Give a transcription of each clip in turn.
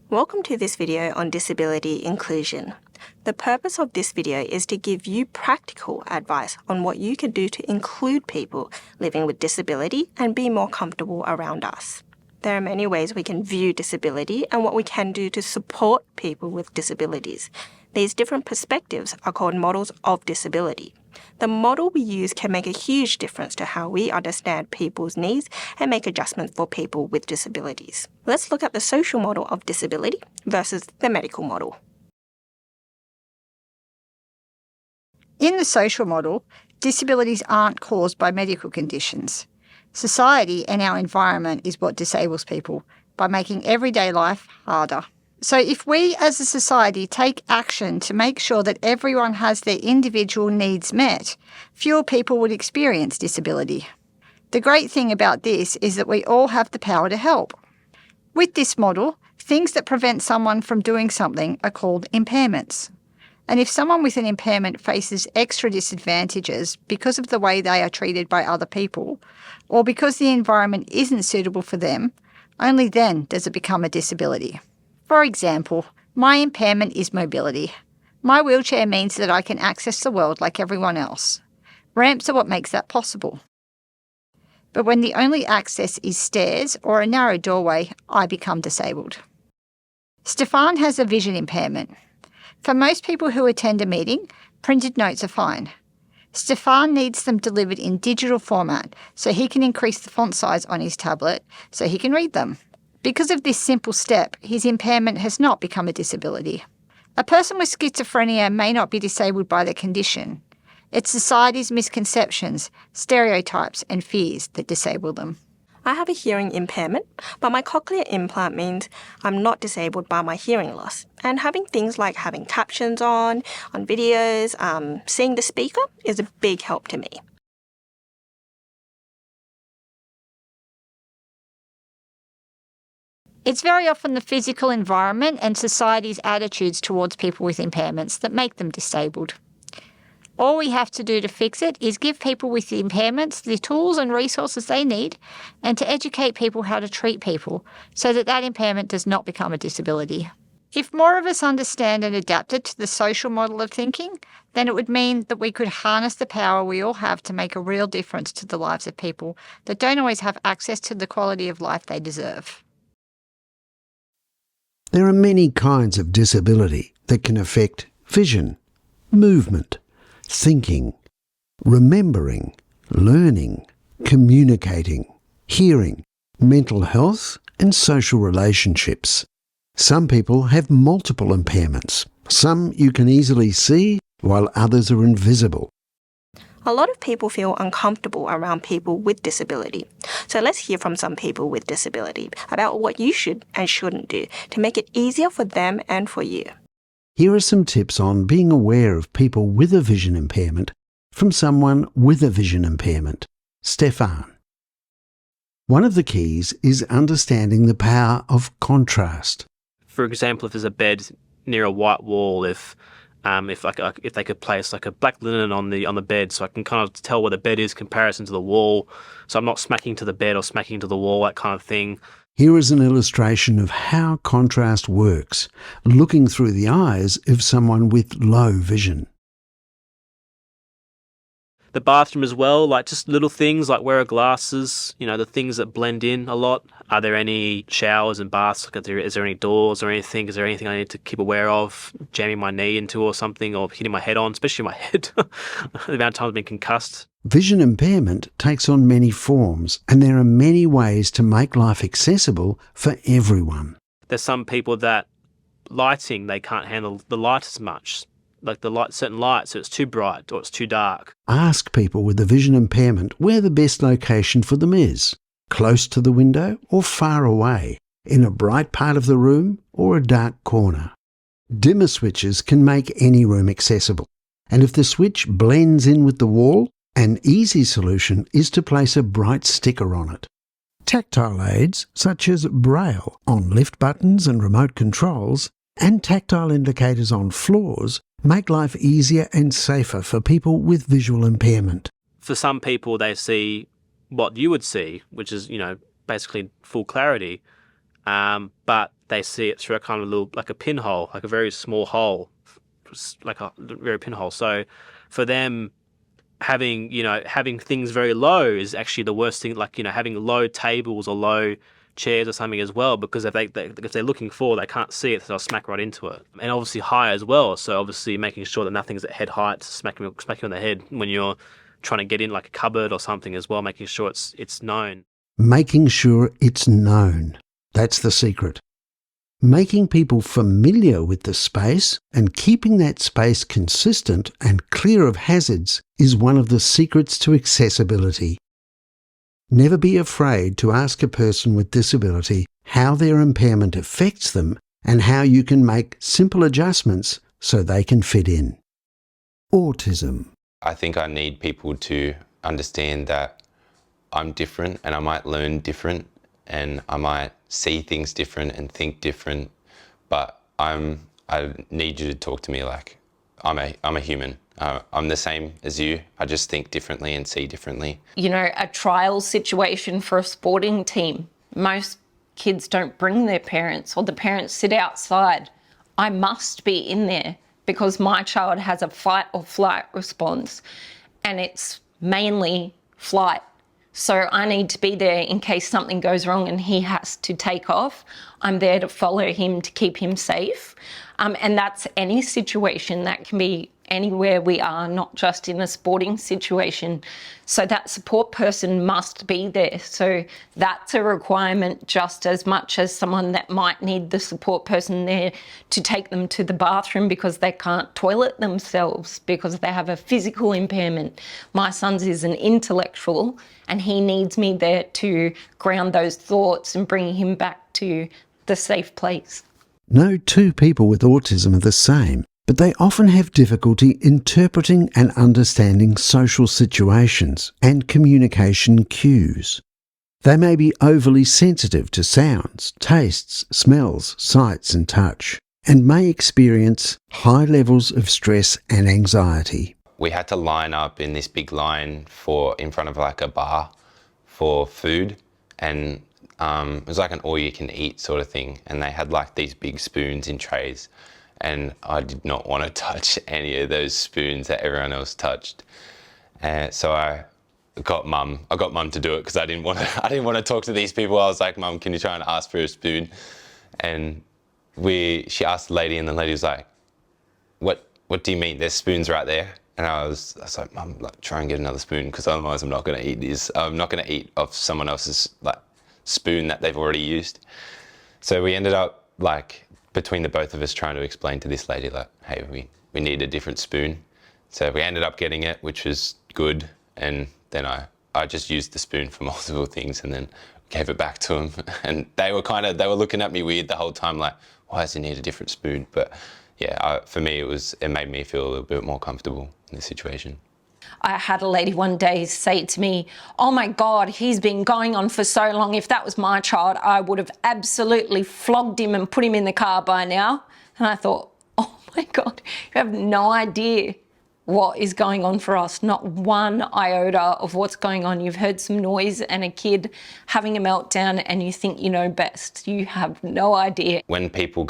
Welcome to this video on disability inclusion. The purpose of this video is to give you practical advice on what you can do to include people living with disability and be more comfortable around us. There are many ways we can view disability and what we can do to support people with disabilities. These different perspectives are called models of disability. The model we use can make a huge difference to how we understand people's needs and make adjustments for people with disabilities. Let's look at the social model of disability versus the medical model. In the social model, disabilities aren't caused by medical conditions. Society and our environment is what disables people by making everyday life harder. So if we as a society take action to make sure that everyone has their individual needs met, fewer people would experience disability. The great thing about this is that we all have the power to help. With this model, things that prevent someone from doing something are called impairments. And if someone with an impairment faces extra disadvantages because of the way they are treated by other people, or because the environment isn't suitable for them, only then does it become a disability. For example, my impairment is mobility. My wheelchair means that I can access the world like everyone else. Ramps are what makes that possible. But when the only access is stairs or a narrow doorway, I become disabled. Stefan has a vision impairment. For most people who attend a meeting, printed notes are fine. Stefan needs them delivered in digital format so he can increase the font size on his tablet so he can read them. Because of this simple step, his impairment has not become a disability. A person with schizophrenia may not be disabled by their condition. It's society's misconceptions, stereotypes and fears that disable them. I have a hearing impairment, but my cochlear implant means I'm not disabled by my hearing loss. And having things like having captions on videos, seeing the speaker is a big help to me. It's very often the physical environment and society's attitudes towards people with impairments that make them disabled. All we have to do to fix it is give people with impairments the tools and resources they need and to educate people how to treat people so that that impairment does not become a disability. If more of us understand and adapted to the social model of thinking, then it would mean that we could harness the power we all have to make a real difference to the lives of people that don't always have access to the quality of life they deserve. There are many kinds of disability that can affect vision, movement, thinking, remembering, learning, communicating, hearing, mental health and social relationships. Some people have multiple impairments. Some you can easily see, while others are invisible. A lot of people feel uncomfortable around people with disability. So let's hear from some people with disability about what you should and shouldn't do to make it easier for them and for you. Here are some tips on being aware of people with a vision impairment from someone with a vision impairment. Stefan. One of the keys is understanding the power of contrast. For example, if there's a bed near a white wall, if they could place like a black linen on the bed, so I can kind of tell where the bed is in comparison to the wall, so I'm not smacking to the bed or smacking to the wall, that kind of thing. Here is an illustration of how contrast works, looking through the eyes of someone with low vision. The bathroom as well, like just little things like wear glasses, the things that blend in a lot. Are there any showers and baths? Is there any doors or anything? Is there anything I need to keep aware of? Jamming my knee into or something, or hitting my head on, especially my head. The amount of times I've been concussed. Vision impairment takes on many forms, and there are many ways to make life accessible for everyone. There's some people that lighting, they can't handle the light as much. Like certain lights, so it's too bright or it's too dark. Ask people with a vision impairment where the best location for them is. Close to the window or far away, in a bright part of the room or a dark corner. Dimmer switches can make any room accessible, and if the switch blends in with the wall, an easy solution is to place a bright sticker on it. Tactile aids, such as Braille on lift buttons and remote controls, and tactile indicators on floors, make life easier and safer for people with visual impairment. For some people, they see what you would see, which is, basically full clarity. but they see it through a kind of little, like a pinhole, like a very small hole, like a very pinhole. So for them, having things very low is actually the worst thing, like, having low tables or low chairs or something as well, because if they're looking forward, they can't see it, so they'll smack right into it. And obviously high as well, so obviously making sure that nothing's at head height, smacking you on the head when you're trying to get in like a cupboard or something as well, making sure it's known. Making sure it's known. That's the secret. Making people familiar with the space and keeping that space consistent and clear of hazards is one of the secrets to accessibility. Never be afraid to ask a person with disability how their impairment affects them and how you can make simple adjustments so they can fit in. Autism. I think I need people to understand that I'm different and I might learn different and I might see things different and think different, but I need you to talk to me like I'm a human. I'm the same as you. I just think differently and see differently. A trial situation for a sporting team. Most kids don't bring their parents, or the parents sit outside. I must be in there because my child has a fight or flight response, and it's mainly flight. So I need to be there in case something goes wrong and he has to take off. I'm there to follow him to keep him safe. And that's any situation. That can be anywhere we are, not just in a sporting situation. So that support person must be there. So that's a requirement just as much as someone that might need the support person there to take them to the bathroom because they can't toilet themselves because they have a physical impairment. My son's is an intellectual, and he needs me there to ground those thoughts and bring him back to the safe place. No two people with autism are the same, but they often have difficulty interpreting and understanding social situations and communication cues. They may be overly sensitive to sounds, tastes, smells, sights and touch, and may experience high levels of stress and anxiety. We had to line up in this big line in front of like a bar for food, and it was like an all-you-can-eat sort of thing, and they had like these big spoons in trays, and I did not want to touch any of those spoons that everyone else touched. So I got mum to do it because I didn't want to talk to these people. I was like, "Mum, can you try and ask for a spoon?" And she asked the lady, and the lady was like, "What do you mean? There's spoons right there." And I was like, "Mum, try and get another spoon because otherwise I'm not going to eat this. I'm not going to eat off someone else's spoon that they've already used." So we ended up between the both of us trying to explain to this lady hey, we need a different spoon. So we ended up getting it, which was good. And then I just used the spoon for multiple things and then gave it back to them. And they were looking at me weird the whole time, like, why does he need a different spoon? But yeah, for me, it made me feel a little bit more comfortable in this situation. I had a lady one day say to me, "Oh my God, he's been going on for so long. If that was my child, I would have absolutely flogged him and put him in the car by now." And I thought, oh my God, you have no idea what is going on for us. Not one iota of what's going on. You've heard some noise and a kid having a meltdown and you think you know best. You have no idea. When people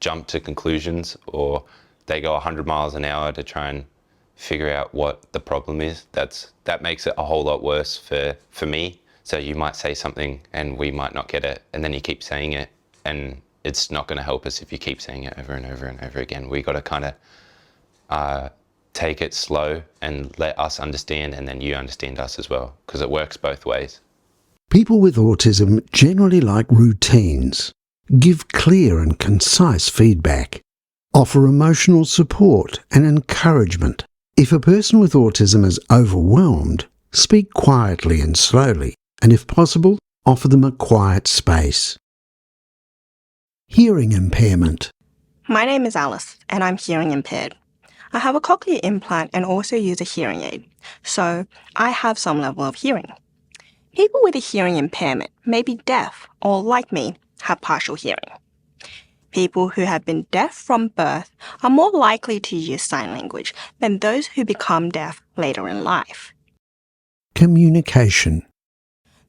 jump to conclusions, or they go 100 miles an hour to try and figure out what the problem is, that makes it a whole lot worse for me. So you might say something and we might not get it, and then you keep saying it, and it's not going to help us if you keep saying it over and over and over again. We got to kind of take it slow and let us understand, and then you understand us as well, because it works both ways. People with autism generally like routines. Give clear and concise feedback. Offer emotional support and encouragement. If a person with autism is overwhelmed, speak quietly and slowly, and if possible, offer them a quiet space. Hearing impairment. My name is Alice, and I'm hearing impaired. I have a cochlear implant and also use a hearing aid, so I have some level of hearing. People with a hearing impairment may be deaf or, like me, have partial hearing. People who have been deaf from birth are more likely to use sign language than those who become deaf later in life. Communication.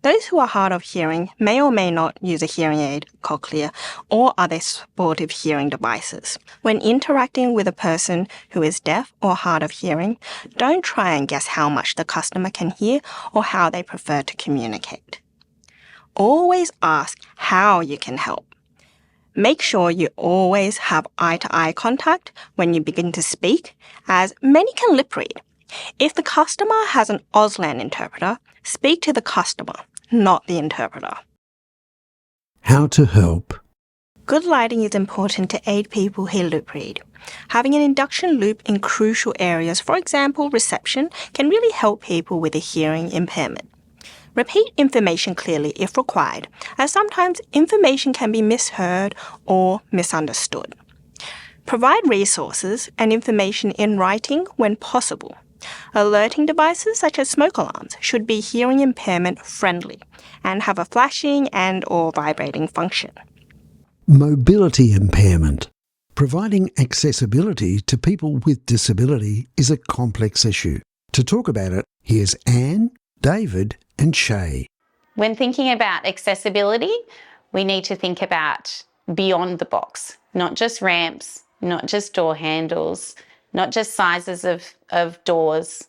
Those who are hard of hearing may or may not use a hearing aid, cochlear, or other supportive hearing devices. When interacting with a person who is deaf or hard of hearing, don't try and guess how much the customer can hear or how they prefer to communicate. Always ask how you can help. Make sure you always have eye-to-eye contact when you begin to speak, as many can lip read. If the customer has an Auslan interpreter, speak to the customer, not the interpreter. How to help. Good lighting is important to aid people who lip read. Having an induction loop in crucial areas, for example reception, can really help people with a hearing impairment. Repeat information clearly if required, as sometimes information can be misheard or misunderstood. Provide resources and information in writing when possible. Alerting devices such as smoke alarms should be hearing impairment friendly and have a flashing and/or vibrating function. Mobility impairment. Providing accessibility to people with disability is a complex issue. To talk about it, here's Anne, David and Shay. When thinking about accessibility, we need to think about beyond the box, not just ramps, not just door handles, not just sizes of doors.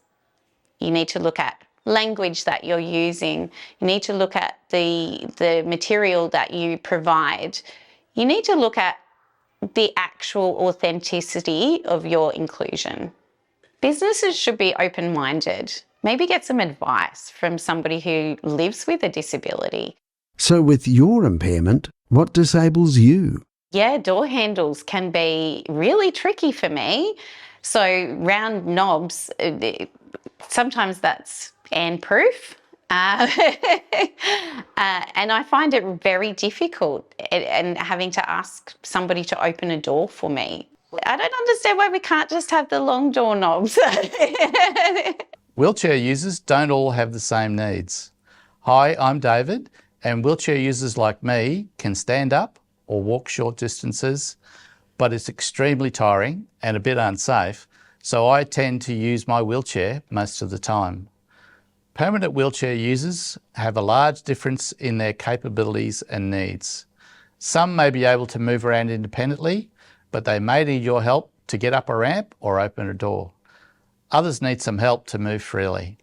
You need to look at language that you're using. You need to look at the material that you provide. You need to look at the actual authenticity of your inclusion. Businesses should be open-minded. Maybe get some advice from somebody who lives with a disability. So with your impairment, what disables you? Yeah, door handles can be really tricky for me. So round knobs, sometimes that's Anne-proof. And I find it very difficult and having to ask somebody to open a door for me. I don't understand why we can't just have the long doorknobs. Wheelchair users don't all have the same needs. Hi, I'm David, and wheelchair users like me can stand up or walk short distances, but it's extremely tiring and a bit unsafe, so I tend to use my wheelchair most of the time. Permanent wheelchair users have a large difference in their capabilities and needs. Some may be able to move around independently, but they may need your help to get up a ramp or open a door. Others need some help to move freely.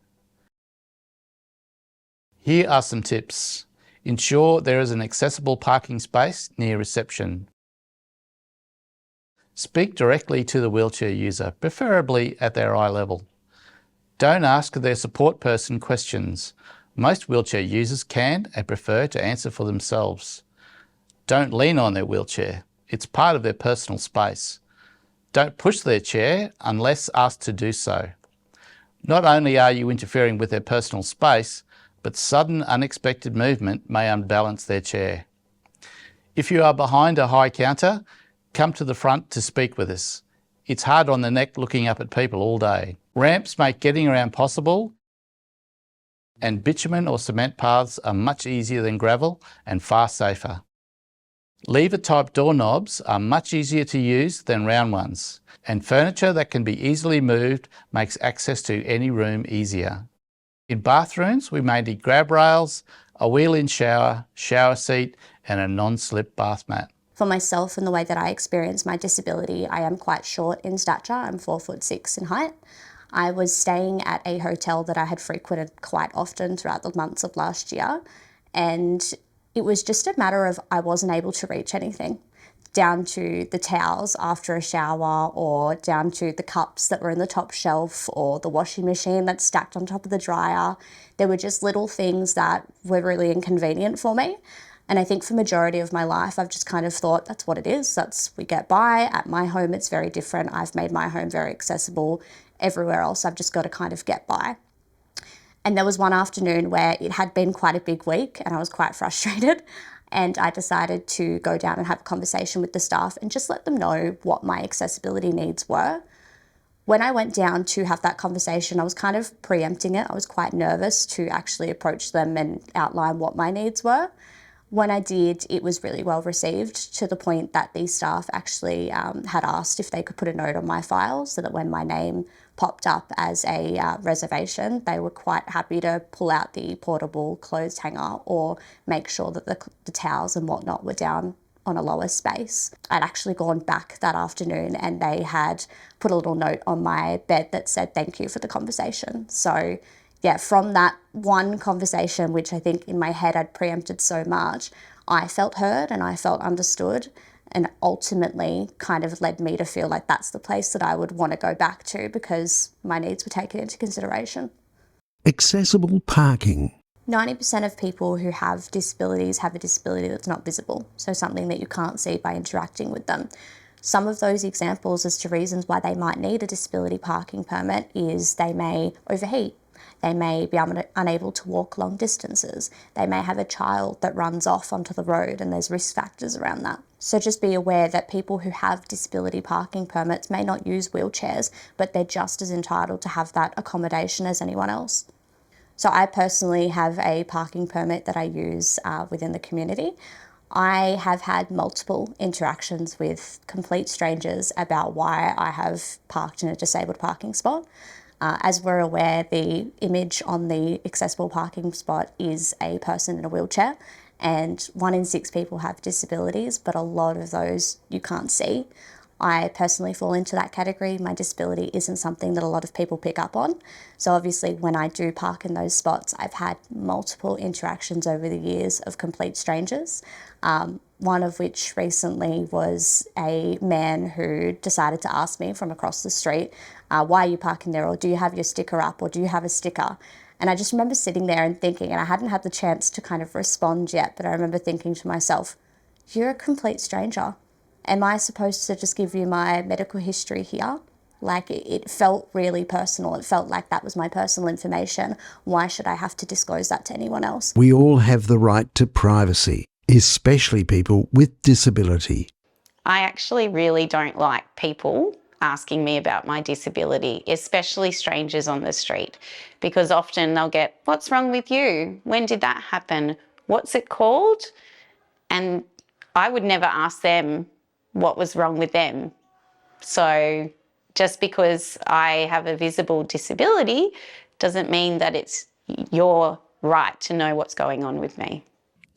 Here are some tips. Ensure there is an accessible parking space near reception. Speak directly to the wheelchair user, preferably at their eye level. Don't ask their support person questions. Most wheelchair users can and prefer to answer for themselves. Don't lean on their wheelchair. It's part of their personal space. Don't push their chair unless asked to do so. Not only are you interfering with their personal space, but sudden unexpected movement may unbalance their chair. If you are behind a high counter, come to the front to speak with us. It's hard on the neck looking up at people all day. Ramps make getting around possible, and bitumen or cement paths are much easier than gravel and far safer. Lever-type doorknobs are much easier to use than round ones, and furniture that can be easily moved makes access to any room easier. In bathrooms, we may need grab rails, a wheel-in shower, shower seat, and a non-slip bath mat. For myself and the way that I experience my disability, I am quite short in stature. I'm 4'6" in height. I was staying at a hotel that I had frequented quite often throughout the months of last year, and it was just a matter of I wasn't able to reach anything, down to the towels after a shower, or down to the cups that were in the top shelf, or the washing machine that's stacked on top of the dryer. There were just little things that were really inconvenient for me. And I think for the majority of my life, I've just kind of thought that's what it is. We get by. At my home, it's very different. I've made my home very accessible. Everywhere else, I've just got to kind of get by. And there was one afternoon where it had been quite a big week and I was quite frustrated. And I decided to go down and have a conversation with the staff and just let them know what my accessibility needs were. When I went down to have that conversation, I was kind of preempting it. I was quite nervous to actually approach them and outline what my needs were. When I did, it was really well received, to the point that the staff actually had asked if they could put a note on my file so that when my name popped up as a reservation, they were quite happy to pull out the portable clothes hanger or make sure that the towels and whatnot were down on a lower space. I'd actually gone back that afternoon and they had put a little note on my bed that said thank you for the conversation. So yeah, from that one conversation, which I think in my head I'd preempted so much, I felt heard and I felt understood, and ultimately kind of led me to feel like that's the place that I would want to go back to because my needs were taken into consideration. Accessible parking. 90% of people who have disabilities have a disability that's not visible, so something that you can't see by interacting with them. Some of those examples as to reasons why they might need a disability parking permit is they may overheat, they may be unable to walk long distances, they may have a child that runs off onto the road and there's risk factors around that. So just be aware that people who have disability parking permits may not use wheelchairs, but they're just as entitled to have that accommodation as anyone else. So I personally have a parking permit that I use within the community. I have had multiple interactions with complete strangers about why I have parked in a disabled parking spot. As we're aware, the image on the accessible parking spot is a person in a wheelchair, and 1 in 6 people have disabilities, but a lot of those you can't see. I personally fall into that category. My disability isn't something that a lot of people pick up on. So obviously when I do park in those spots, I've had multiple interactions over the years of complete strangers. One of which recently was a man who decided to ask me from across the street, why are you parking there? Or do you have your sticker up? Or do you have a sticker? And I just remember sitting there and thinking, and I hadn't had the chance to kind of respond yet, but I remember thinking to myself, you're a complete stranger. Am I supposed to just give you my medical history here? Like, it felt really personal. It felt like that was my personal information. Why should I have to disclose that to anyone else? We all have the right to privacy, especially people with disability. I actually really don't like people asking me about my disability, especially strangers on the street, because often they'll get, what's wrong with you? When did that happen? What's it called? And I would never ask them what was wrong with them. So just because I have a visible disability doesn't mean that it's your right to know what's going on with me.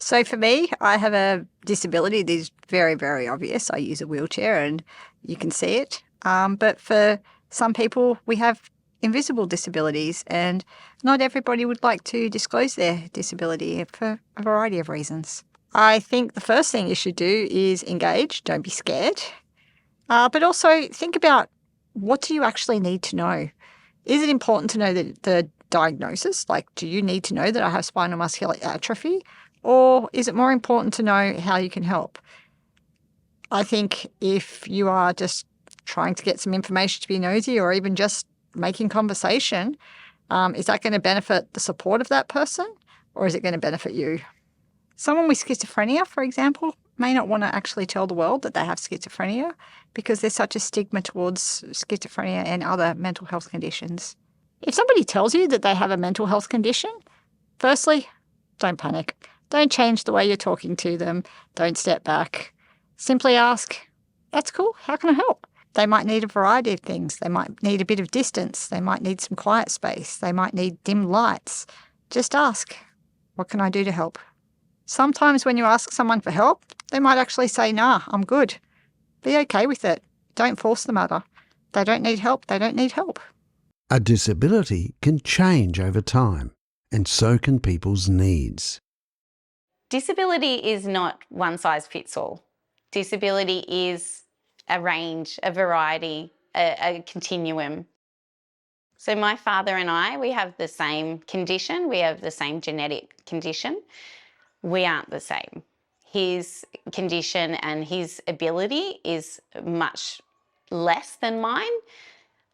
So for me, I have a disability that is very, very obvious. I use a wheelchair and you can see it. But for some people, we have invisible disabilities, and not everybody would like to disclose their disability for a variety of reasons. I think the first thing you should do is engage. Don't be scared. But also think about, what do you actually need to know? Is it important to know the diagnosis? Like, do you need to know that I have spinal muscular atrophy? Or is it more important to know how you can help? I think if you are just trying to get some information to be nosy, or even just making conversation, is that going to benefit the support of that person, or is it going to benefit you? Someone with schizophrenia, for example, may not want to actually tell the world that they have schizophrenia because there's such a stigma towards schizophrenia and other mental health conditions. If somebody tells you that they have a mental health condition, firstly, don't panic. Don't change the way you're talking to them. Don't step back. Simply ask, that's cool, how can I help? They might need a variety of things. They might need a bit of distance. They might need some quiet space. They might need dim lights. Just ask, what can I do to help? Sometimes when you ask someone for help, they might actually say, nah, I'm good. Be okay with it. Don't force the matter. They don't need help. They don't need help. A disability can change over time, and so can people's needs. Disability is not one size fits all. Disability is a range, a variety, a continuum. So my father and I, we have the same condition. We have the same genetic condition. We aren't the same. His condition and his ability is much less than mine,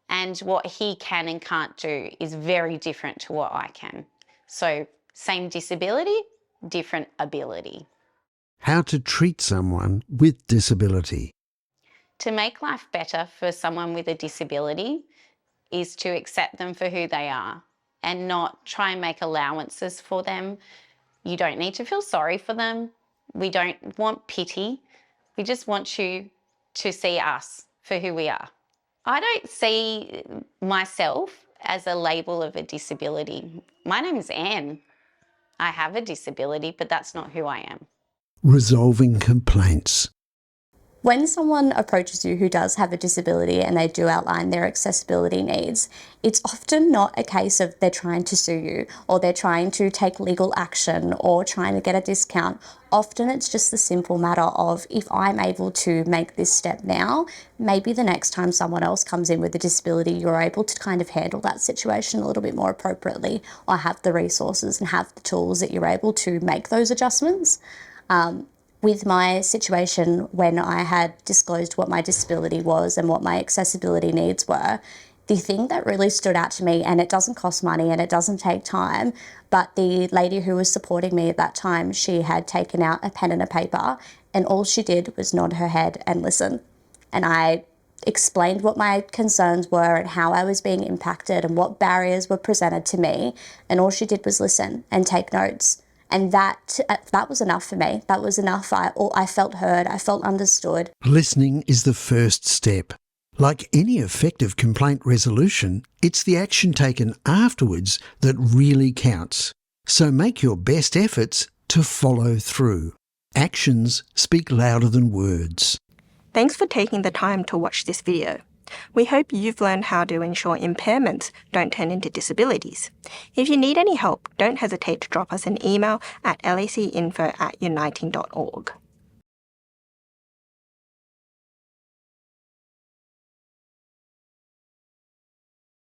and what he can and can't do is very different to what I can. So same disability, different ability. How to treat someone with disability. To make life better for someone with a disability is to accept them for who they are and not try and make allowances for them. You don't need to feel sorry for them. We don't want pity. We just want you to see us for who we are. I don't see myself as a label of a disability. My name is Anne. I have a disability, but that's not who I am. Resolving complaints. When someone approaches you who does have a disability and they do outline their accessibility needs, it's often not a case of they're trying to sue you or they're trying to take legal action or trying to get a discount. Often it's just the simple matter of, if I'm able to make this step now, maybe the next time someone else comes in with a disability, you're able to kind of handle that situation a little bit more appropriately, or have the resources and have the tools that you're able to make those adjustments. With my situation, when I had disclosed what my disability was and what my accessibility needs were, the thing that really stood out to me, and it doesn't cost money and it doesn't take time, but the lady who was supporting me at that time, she had taken out a pen and a paper, and all she did was nod her head and listen. And I explained what my concerns were and how I was being impacted and what barriers were presented to me, and all she did was listen and take notes. And that was enough for me. That was enough. I felt heard. I felt understood. Listening is the first step. Like any effective complaint resolution, it's the action taken afterwards that really counts. So make your best efforts to follow through. Actions speak louder than words. Thanks for taking the time to watch this video. We hope you've learned how to ensure impairments don't turn into disabilities. If you need any help, don't hesitate to drop us an email at lacinfo@uniting.org.